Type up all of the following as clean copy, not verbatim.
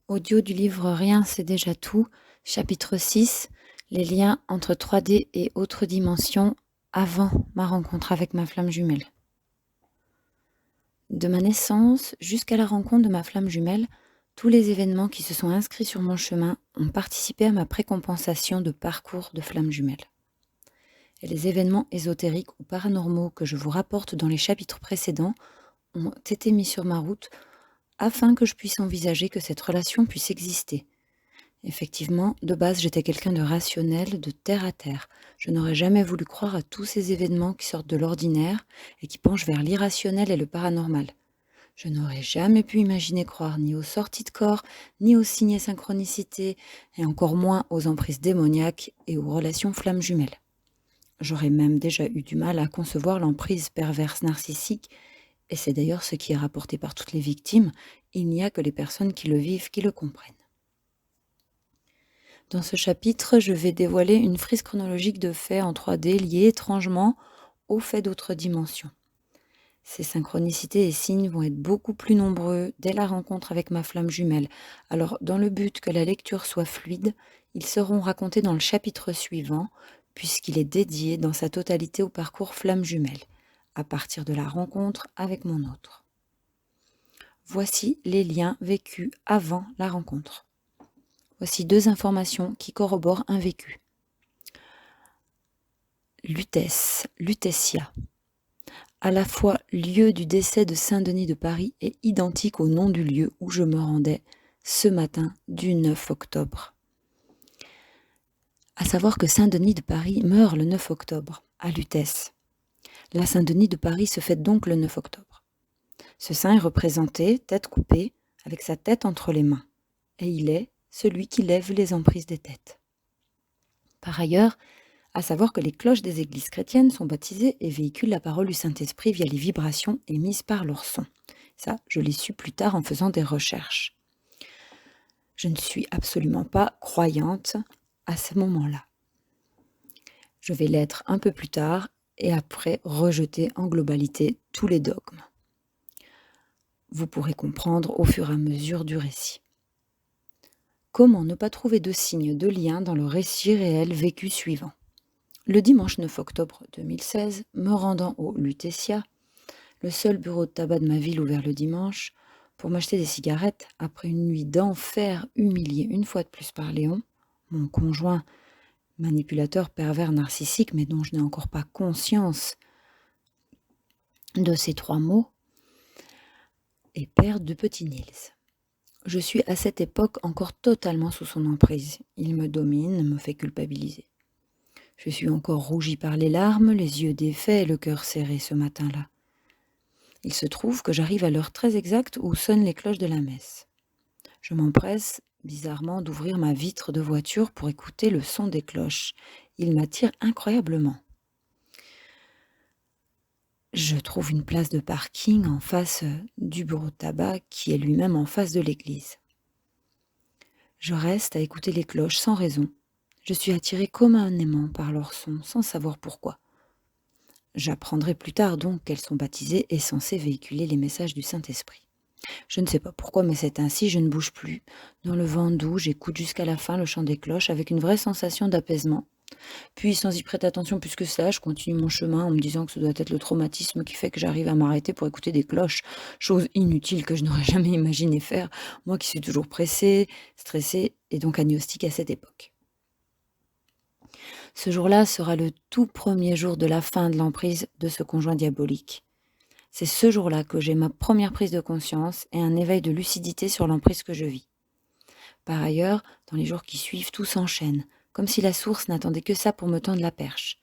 Audio du livre Rien, c'est déjà tout, chapitre 6, les liens entre 3D et autres dimensions avant ma rencontre avec ma flamme jumelle. De ma naissance jusqu'à la rencontre de ma flamme jumelle, tous les événements qui se sont inscrits sur mon chemin ont participé à ma précompensation de parcours de flamme jumelle. Et les événements ésotériques ou paranormaux que je vous rapporte dans les chapitres précédents ont été mis sur ma route afin que je puisse envisager que cette relation puisse exister. Effectivement, de base, j'étais quelqu'un de rationnel, de terre à terre. Je n'aurais jamais voulu croire à tous ces événements qui sortent de l'ordinaire et qui penchent vers l'irrationnel et le paranormal. Je n'aurais jamais pu imaginer croire ni aux sorties de corps, ni aux signes et synchronicités, et encore moins aux emprises démoniaques et aux relations flammes jumelles. J'aurais même déjà eu du mal à concevoir l'emprise perverse narcissique, et c'est d'ailleurs ce qui est rapporté par toutes les victimes. Il n'y a que les personnes qui le vivent qui le comprennent. Dans ce chapitre, je vais dévoiler une frise chronologique de faits en 3D liés étrangement aux faits d'autres dimensions. Ces synchronicités et signes vont être beaucoup plus nombreux dès la rencontre avec ma flamme jumelle. Alors, dans le but que la lecture soit fluide, ils seront racontés dans le chapitre suivant, puisqu'il est dédié dans sa totalité au parcours flamme jumelle, à partir de la rencontre avec mon autre. Voici les liens vécus avant la rencontre. Voici 2 informations qui corroborent un vécu. Lutetia, à la fois lieu du décès de Saint-Denis de Paris et identique au nom du lieu où je me rendais ce matin du 9 octobre. À savoir que Saint-Denis de Paris meurt le 9 octobre, à Lutèce. La Saint-Denis de Paris se fête donc le 9 octobre. Ce saint est représenté, tête coupée, avec sa tête entre les mains, et il est celui qui lève les emprises des têtes. Par ailleurs, à savoir que les cloches des églises chrétiennes sont baptisées et véhiculent la parole du Saint-Esprit via les vibrations émises par leur son. Ça, je l'ai su plus tard en faisant des recherches. Je ne suis absolument pas croyante à ce moment-là. Je vais l'être un peu plus tard et après rejeter en globalité tous les dogmes. Vous pourrez comprendre au fur et à mesure du récit. Comment ne pas trouver de signe de lien dans le récit réel vécu suivant ? Le dimanche 9 octobre 2016, me rendant au Lutetia, le seul bureau de tabac de ma ville ouvert le dimanche, pour m'acheter des cigarettes après une nuit d'enfer humiliée une fois de plus par Léon, mon conjoint manipulateur pervers narcissique, mais dont je n'ai encore pas conscience de ces 3 mots, et père de petit Nils. Je suis à cette époque encore totalement sous son emprise. Il me domine, me fait culpabiliser. Je suis encore rougie par les larmes, les yeux défaits et le cœur serré ce matin-là. Il se trouve que j'arrive à l'heure très exacte où sonnent les cloches de la messe. Je m'empresse, bizarrement, d'ouvrir ma vitre de voiture pour écouter le son des cloches. Il m'attire incroyablement. Je trouve une place de parking en face du bureau de tabac qui est lui-même en face de l'église. Je reste à écouter les cloches sans raison. Je suis attirée comme un aimant par leur son, sans savoir pourquoi. J'apprendrai plus tard donc qu'elles sont baptisées et censées véhiculer les messages du Saint-Esprit. Je ne sais pas pourquoi, mais c'est ainsi, je ne bouge plus. Dans le vent doux, j'écoute jusqu'à la fin le chant des cloches avec une vraie sensation d'apaisement. Puis, sans y prêter attention plus que cela, je continue mon chemin en me disant que ce doit être le traumatisme qui fait que j'arrive à m'arrêter pour écouter des cloches, chose inutile que je n'aurais jamais imaginé faire, moi qui suis toujours pressée, stressée et donc agnostique à cette époque. Ce jour-là sera le tout premier jour de la fin de l'emprise de ce conjoint diabolique. C'est ce jour-là que j'ai ma première prise de conscience et un éveil de lucidité sur l'emprise que je vis. Par ailleurs, dans les jours qui suivent, tout s'enchaîne, comme si la source n'attendait que ça pour me tendre la perche.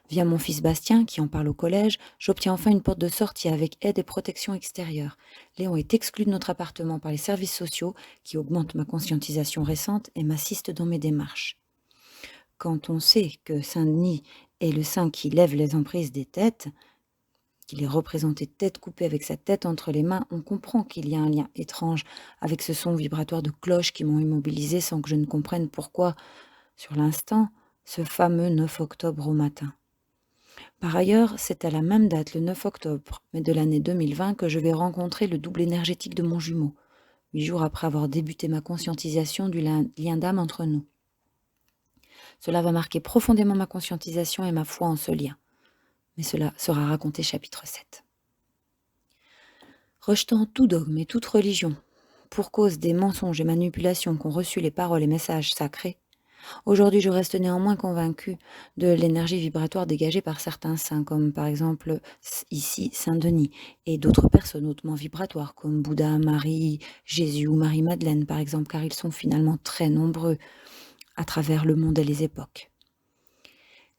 Via mon fils Bastien, qui en parle au collège, j'obtiens enfin une porte de sortie avec aide et protection extérieure. Léon est exclu de notre appartement par les services sociaux, qui augmentent ma conscientisation récente et m'assistent dans mes démarches. Quand on sait que Saint-Denis est le saint qui lève les emprises des têtes, qu'il est représenté tête coupée avec sa tête entre les mains, on comprend qu'il y a un lien étrange avec ce son vibratoire de cloches qui m'ont immobilisé sans que je ne comprenne pourquoi, sur l'instant, ce fameux 9 octobre au matin. Par ailleurs, c'est à la même date, le 9 octobre, mais de l'année 2020, que je vais rencontrer le double énergétique de mon jumeau. 8 jours après avoir débuté ma conscientisation du lien d'âme entre nous. Cela va marquer profondément ma conscientisation et ma foi en ce lien. Mais cela sera raconté chapitre 7. Rejetant tout dogme et toute religion, pour cause des mensonges et manipulations qu'ont reçus les paroles et messages sacrés, aujourd'hui je reste néanmoins convaincu de l'énergie vibratoire dégagée par certains saints, comme par exemple ici Saint-Denis, et d'autres personnes hautement vibratoires, comme Bouddha, Marie, Jésus ou Marie-Madeleine par exemple, car ils sont finalement très nombreux à travers le monde et les époques.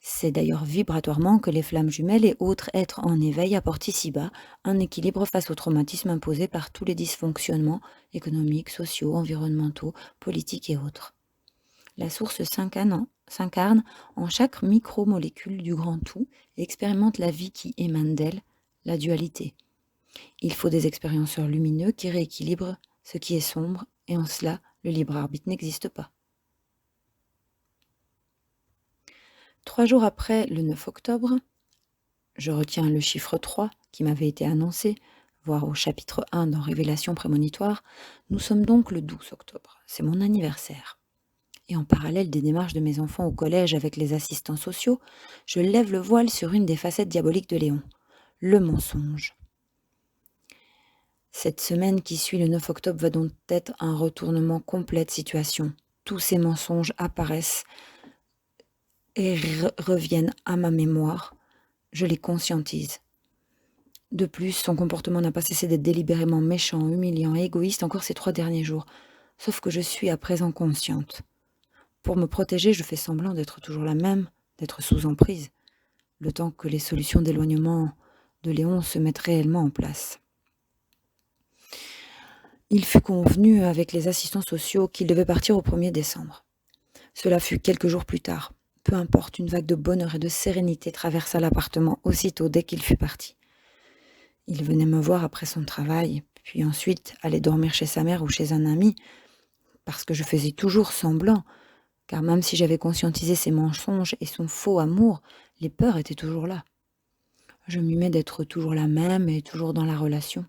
C'est d'ailleurs vibratoirement que les flammes jumelles et autres êtres en éveil apportent ici-bas un équilibre face au traumatisme imposé par tous les dysfonctionnements économiques, sociaux, environnementaux, politiques et autres. La source s'incarne en chaque micromolécule du grand tout et expérimente la vie qui émane d'elle, la dualité. Il faut des expérienceurs lumineux qui rééquilibrent ce qui est sombre, et en cela, le libre arbitre n'existe pas. 3 jours après le 9 octobre, je retiens le chiffre 3 qui m'avait été annoncé, voire au chapitre 1 dans Révélation prémonitoire, nous sommes donc le 12 octobre, c'est mon anniversaire. Et en parallèle des démarches de mes enfants au collège avec les assistants sociaux, je lève le voile sur une des facettes diaboliques de Léon, le mensonge. Cette semaine qui suit le 9 octobre va donc être un retournement complet de situation. Tous ces mensonges apparaissent et reviennent à ma mémoire. Je les conscientise. De plus, son comportement n'a pas cessé d'être délibérément méchant, humiliant et égoïste encore ces 3 derniers jours. Sauf que je suis à présent consciente. Pour me protéger, je fais semblant d'être toujours la même, d'être sous emprise, le temps que les solutions d'éloignement de Léon se mettent réellement en place. Il fut convenu avec les assistants sociaux qu'il devait partir au 1er décembre. Cela fut quelques jours plus tard. Peu importe, une vague de bonheur et de sérénité traversa l'appartement aussitôt dès qu'il fut parti. Il venait me voir après son travail, puis ensuite allait dormir chez sa mère ou chez un ami, parce que je faisais toujours semblant, car même si j'avais conscientisé ses mensonges et son faux amour, les peurs étaient toujours là. Je m'humais d'être toujours la même et toujours dans la relation.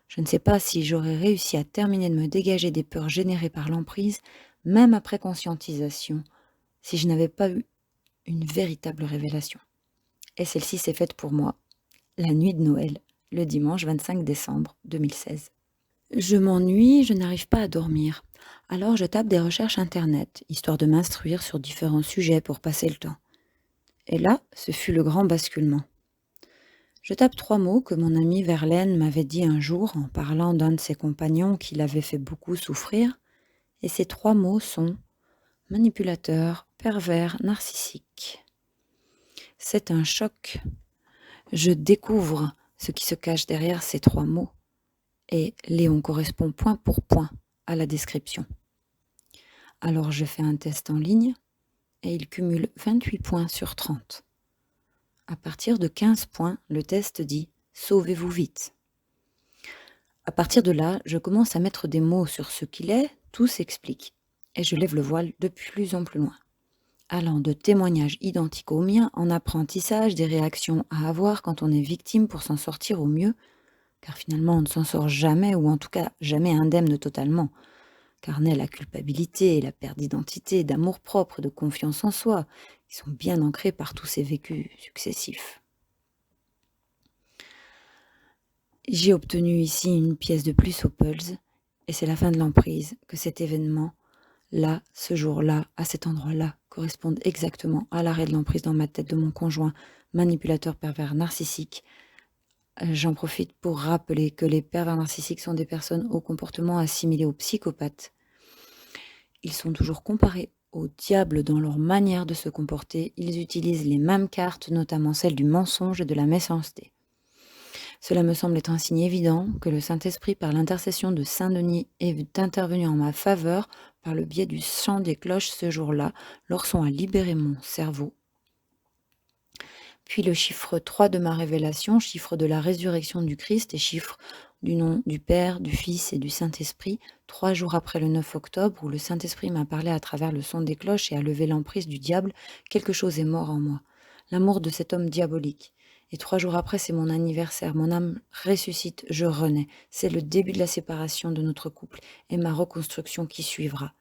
Je ne sais pas si j'aurais réussi à terminer de me dégager des peurs générées par l'emprise, même après conscientisation, si je n'avais pas eu une véritable révélation. Et celle-ci s'est faite pour moi, la nuit de Noël, le dimanche 25 décembre 2016. Je m'ennuie, je n'arrive pas à dormir. Alors je tape des recherches internet, histoire de m'instruire sur différents sujets pour passer le temps. Et là, ce fut le grand basculement. Je tape 3 mots que mon ami Verlaine m'avait dit un jour en parlant d'un de ses compagnons qui l'avait fait beaucoup souffrir, et ces 3 mots sont manipulateur, pervers, narcissique. C'est un choc. Je découvre ce qui se cache derrière ces 3 mots, et Léon correspond point pour point à la description. Alors je fais un test en ligne, et il cumule 28 points sur 30. À partir de 15 points, le test dit « Sauvez-vous vite ». À partir de là, je commence à mettre des mots sur ce qu'il est, tout s'explique, et je lève le voile de plus en plus loin. Allant de témoignages identiques aux miens en apprentissage des réactions à avoir quand on est victime pour s'en sortir au mieux, car finalement on ne s'en sort jamais, ou en tout cas jamais indemne totalement, car naît la culpabilité, la perte d'identité, d'amour-propre, de confiance en soi, qui sont bien ancrés par tous ces vécus successifs. J'ai obtenu ici une pièce de plus au Pulse, et c'est la fin de l'emprise, que cet événement, là, ce jour-là, à cet endroit-là, corresponde exactement à l'arrêt de l'emprise dans ma tête de mon conjoint, manipulateur pervers narcissique. J'en profite pour rappeler que les pervers narcissiques sont des personnes au comportement assimilé aux psychopathes. Ils sont toujours comparés au diable dans leur manière de se comporter. Ils utilisent les mêmes cartes, notamment celles du mensonge et de la méchanceté. Cela me semble être un signe évident que le Saint-Esprit, par l'intercession de Saint-Denis, est intervenu en ma faveur par le biais du chant des cloches ce jour-là, lorsqu'on a libéré mon cerveau. Puis le chiffre 3 de ma révélation, chiffre de la résurrection du Christ et chiffre du nom du Père, du Fils et du Saint-Esprit, 3 jours après le 9 octobre, où le Saint-Esprit m'a parlé à travers le son des cloches et a levé l'emprise du diable, quelque chose est mort en moi, l'amour de cet homme diabolique. Et 3 jours après, c'est mon anniversaire. Mon âme ressuscite, je renais. C'est le début de la séparation de notre couple et ma reconstruction qui suivra.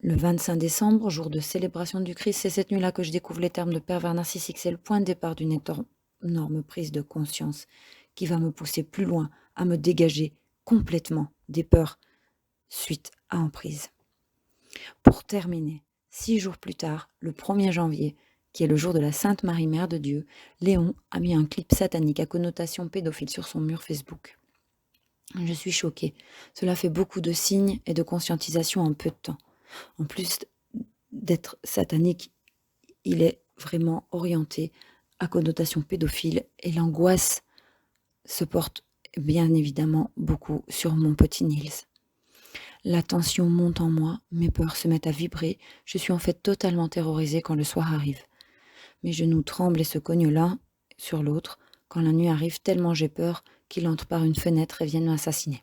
Le 25 décembre, jour de célébration du Christ, c'est cette nuit-là que je découvre les termes de pervers narcissique. C'est le point de départ d'une énorme prise de conscience qui va me pousser plus loin, à me dégager complètement des peurs suite à emprise. Pour terminer, 6 jours plus tard, le 1er janvier, qui est le jour de la Sainte Marie Mère de Dieu, Léon a mis un clip satanique à connotation pédophile sur son mur Facebook. Je suis choquée. Cela fait beaucoup de signes et de conscientisation en peu de temps. En plus d'être satanique, il est vraiment orienté à connotation pédophile et l'angoisse se porte bien évidemment beaucoup sur mon petit Nils. La tension monte en moi, mes peurs se mettent à vibrer, je suis en fait totalement terrorisée quand le soir arrive. Mes genoux tremblent et se cognent l'un sur l'autre quand la nuit arrive tellement j'ai peur qu'il entre par une fenêtre et vienne m'assassiner.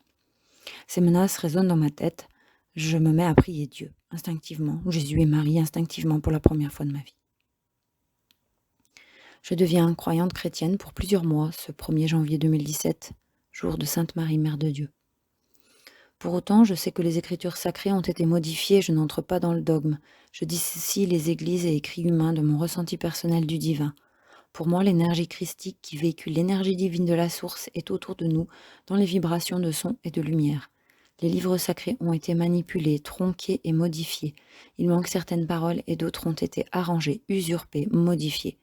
Ces menaces résonnent dans ma tête, je me mets à prier Dieu, instinctivement, Jésus et Marie, instinctivement pour la première fois de ma vie. Je deviens croyante chrétienne pour plusieurs mois, ce 1er janvier 2017, jour de Sainte Marie, Mère de Dieu. Pour autant, je sais que les écritures sacrées ont été modifiées, je n'entre pas dans le dogme. Je dissocie les églises et écrits humains de mon ressenti personnel du divin. Pour moi, l'énergie christique qui véhicule l'énergie divine de la source est autour de nous, dans les vibrations de son et de lumière. Les livres sacrés ont été manipulés, tronqués et modifiés. Il manque certaines paroles et d'autres ont été arrangées, usurpées, modifiées,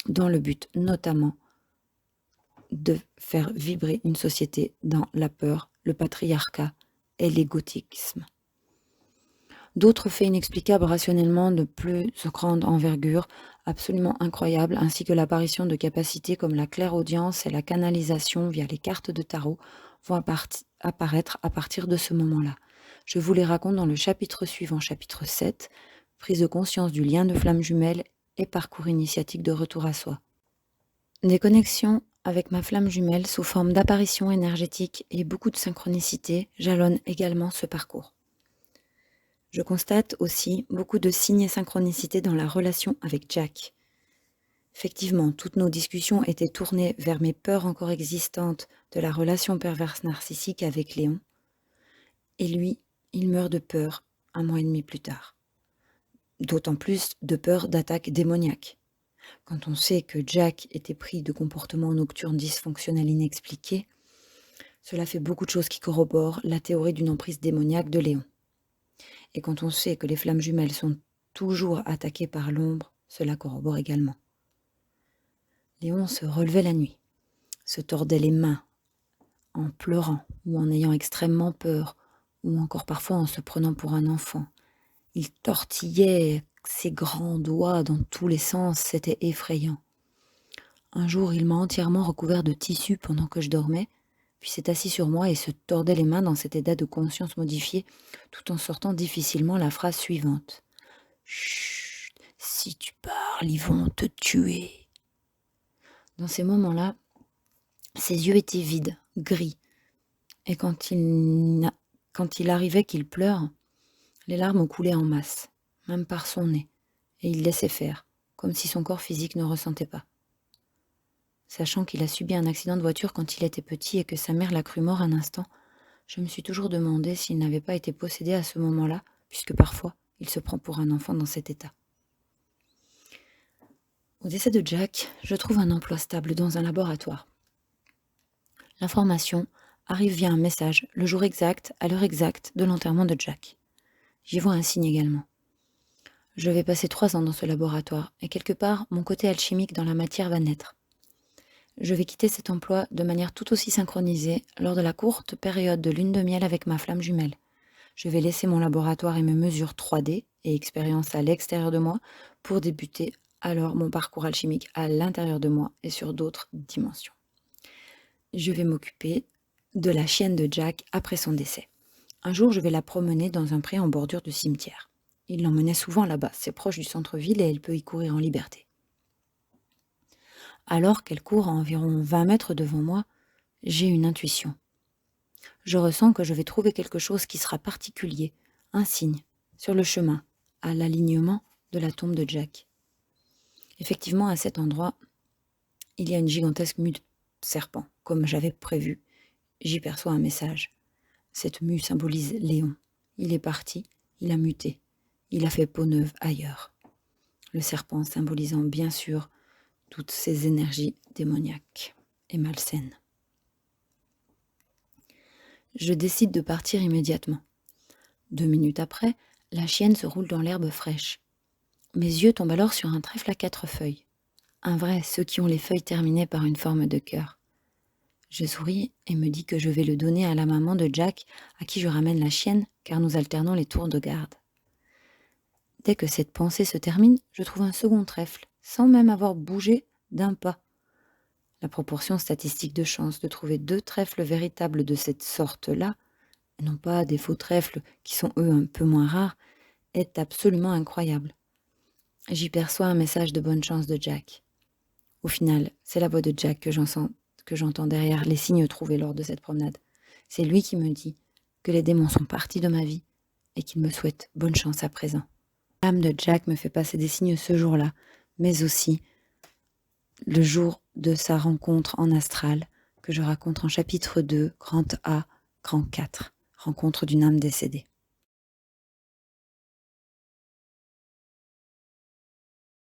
dans le but notamment de faire vibrer une société dans la peur, le patriarcat et l'égotisme. D'autres faits inexplicables rationnellement de plus grande envergure, absolument incroyables, ainsi que l'apparition de capacités comme la clairaudience et la canalisation via les cartes de tarot vont apparaître à partir de ce moment-là. Je vous les raconte dans le chapitre suivant, chapitre 7, prise de conscience du lien de flamme jumelle et parcours initiatique de retour à soi. Des connexions avec ma flamme jumelle sous forme d'apparition énergétique et beaucoup de synchronicité jalonnent également ce parcours. Je constate aussi beaucoup de signes et synchronicités dans la relation avec Jack. Effectivement, toutes nos discussions étaient tournées vers mes peurs encore existantes de la relation perverse narcissique avec Léon. Et lui, il meurt de peur 1 mois et demi plus tard. D'autant plus de peur d'attaque démoniaque. Quand on sait que Jack était pris de comportements nocturnes dysfonctionnels inexpliqués, cela fait beaucoup de choses qui corroborent la théorie d'une emprise démoniaque de Léon. Et quand on sait que les flammes jumelles sont toujours attaquées par l'ombre, cela corrobore également. Léon se relevait la nuit, se tordait les mains en pleurant ou en ayant extrêmement peur, ou encore parfois en se prenant pour un enfant. Il tortillait ses grands doigts dans tous les sens, c'était effrayant. Un jour, il m'a entièrement recouvert de tissu pendant que je dormais, puis s'est assis sur moi et se tordait les mains dans cet état de conscience modifié, tout en sortant difficilement la phrase suivante. « Chut, si tu parles, ils vont te tuer. » Dans ces moments-là, ses yeux étaient vides, gris, et quand il arrivait qu'il pleure, les larmes coulaient en masse, même par son nez, et il laissait faire, comme si son corps physique ne ressentait pas. Sachant qu'il a subi un accident de voiture quand il était petit et que sa mère l'a cru mort un instant, je me suis toujours demandé s'il n'avait pas été possédé à ce moment-là, puisque parfois, il se prend pour un enfant dans cet état. Au décès de Jack, je trouve un emploi stable dans un laboratoire. L'information arrive via un message, le jour exact, à l'heure exacte de l'enterrement de Jack. J'y vois un signe également. Je vais passer 3 ans dans ce laboratoire, et quelque part, mon côté alchimique dans la matière va naître. Je vais quitter cet emploi de manière tout aussi synchronisée lors de la courte période de lune de miel avec ma flamme jumelle. Je vais laisser mon laboratoire et mes mesures 3D et expériences à l'extérieur de moi pour débuter alors mon parcours alchimique à l'intérieur de moi et sur d'autres dimensions. Je vais m'occuper de la chienne de Jack après son décès. Un jour, je vais la promener dans un pré en bordure de cimetière. Il l'emmenait souvent là-bas, c'est proche du centre-ville et elle peut y courir en liberté. Alors qu'elle court à environ 20 mètres devant moi, j'ai une intuition. Je ressens que je vais trouver quelque chose qui sera particulier, un signe, sur le chemin, à l'alignement de la tombe de Jack. Effectivement, à cet endroit, Il y a une gigantesque mue de serpents, comme j'avais prévu. J'y perçois un message. Cette mue symbolise Léon. Il est parti, il a muté. Il a fait peau neuve ailleurs. Le serpent symbolisant bien sûr toutes ces énergies démoniaques et malsaines. Je décide de partir immédiatement. 2 minutes après, la chienne se roule dans l'herbe fraîche. Mes yeux tombent alors sur un trèfle à 4 feuilles. Un vrai, ceux qui ont les feuilles terminées par une forme de cœur. Je souris et me dis que je vais le donner à la maman de Jack, à qui je ramène la chienne, car nous alternons les tours de garde. Dès que cette pensée se termine, je trouve un second trèfle, sans même avoir bougé d'un pas. La proportion statistique de chance de trouver 2 trèfles véritables de cette sorte-là, et non pas des faux trèfles qui sont eux un peu moins rares, est absolument incroyable. J'y perçois un message de bonne chance de Jack. Au final, c'est la voix de Jack que j'entends derrière les signes trouvés lors de cette promenade. C'est lui qui me dit que les démons sont partis de ma vie et qu'il me souhaite bonne chance à présent. L'âme de Jack me fait passer des signes ce jour-là, mais aussi le jour de sa rencontre en astral, que je raconte en chapitre 2, grand A, grand 4, rencontre d'une âme décédée.